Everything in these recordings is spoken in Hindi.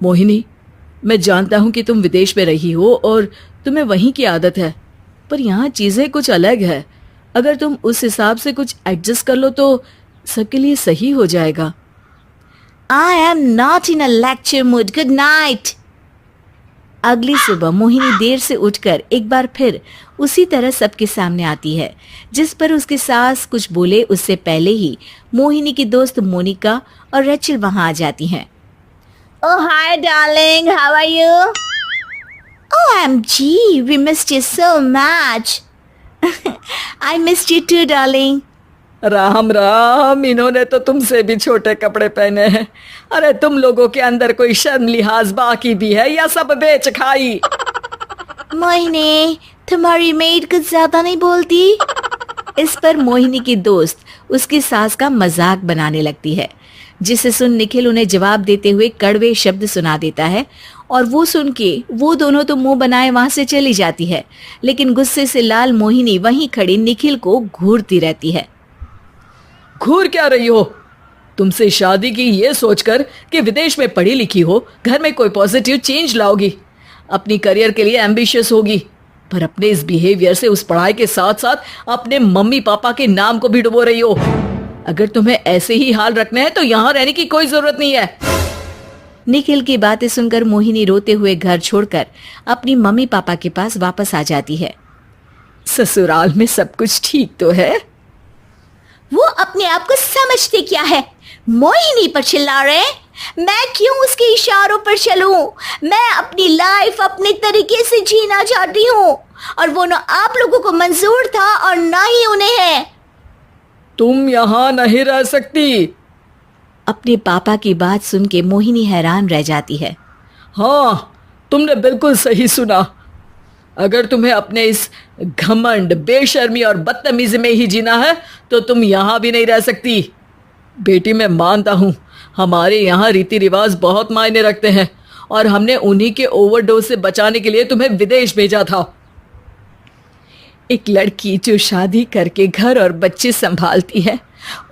मोहिनी, मैं जानता हूँ कि तुम विदेश में रही हो और तुम्हें वहीं की आदत है, पर यहाँ चीजें कुछ अलग है। अगर तुम उस हिसाब से कुछ एडजस्ट कर लो तो सबके लिए सही हो जाएगा। I am not in a lecture mood. Good night. अगली सुबह मोहिनी देर से उठकर एक बार फिर उसी तरह सबके सामने आती है, जिस पर उसकी सास कुछ बोले उससे पहले ही मोहिनी की दोस्त मोनिका और रेचल वहां आ जाती हैं। Oh hi darling, how are you? OMG, we missed you so much. I missed you too darling. Ram Ram, इन्होंने तो तुमसे भी छोटे कपड़े पहने हैं। अरे तुम लोगों के अंदर कोई शर्म लिहाज बाकी भी है या सब बेच खाई? मोहिनी, तुम्हारी मेड कुछ ज्यादा नहीं बोलती? इस पर मोहिनी की दोस्त उसकी सास का मजाक बनाने लगती है, जिसे सुन निखिल उन्हें जवाब देते हुए कड़वे शब्द सुना देता है और वो सुन के वो दोनों तो मुंह बनाए वहां से चली जाती है, लेकिन गुस्से से लाल मोहिनी वहीं खड़ी निखिल को घूरती रहती है। घूर क्या रही हो? तुमसे शादी की ये सोचकर कि विदेश में पढ़ी लिखी हो, घर में कोई पॉजिटिव चेंज लाओगी, अपनी करियर के लिए एम्बिशियस होगी, पर अपने इस बिहेवियर से उस पढ़ाई के साथ साथ अपने मम्मी पापा के नाम को भी डुबो रही हो। अगर तुम्हें ऐसे ही हाल रखना है तो यहाँ रहने की कोई जरूरत नहीं है। निखिल की बातें सुनकर मोहिनी रोते हुए घर छोड़कर अपनी मम्मी पापा के पास वापस आ जाती है। ससुराल में सब कुछ ठीक तो है? वो अपने आप को समझते क्या है? मोहिनी पर चिल्ला रहे? मैं क्यों उसके इशारों पर चलूं? मैं अपनी लाइफ अपने तरीके से जीना चाहती हूँ और वो ना आप लोगों को मंजूर था और ना ही उन्हें है। तुम यहाँ नहीं रह सकती। अपने पापा की बात सुन के मोहिनी हैरान रह जाती है। हाँ, तुमने बिल्कुल सही सुना। अगर तुम्हें अपने इस घमंड, बेशर्मी और बदतमीजी में ही जीना है तो तुम यहाँ भी नहीं रह सकती। बेटी, मैं मानता हूँ हमारे यहाँ रीति रिवाज बहुत मायने रखते हैं और हमने उन्हीं के ओवरडोज से बचाने के लिए तुम्हें विदेश भेजा था। एक लड़की जो शादी करके घर और बच्चे संभालती है,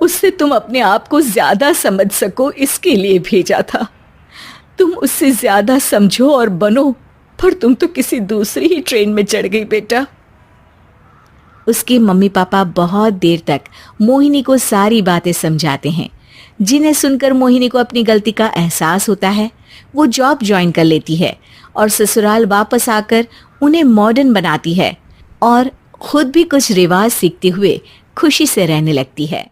उससे तुम अपने आप को ज्यादा समझ सको इसके लिए भेजा था। तुम उससे ज्यादा समझो और बनो, पर तुम तो किसी दूसरी ही ट्रेन में चढ़ गई बेटा। उसके मम्मी पापा बहुत देर तक मोहिनी को सारी बातें समझाते हैं, जिन्हें सुनकर मोहिनी को अपनी गलती का एहसास होता है। वो जॉब ज्वाइन कर लेती है और ससुराल वापस आकर उन्हें मॉडर्न बनाती है और खुद भी कुछ रिवाज सीखते हुए खुशी से रहने लगती है।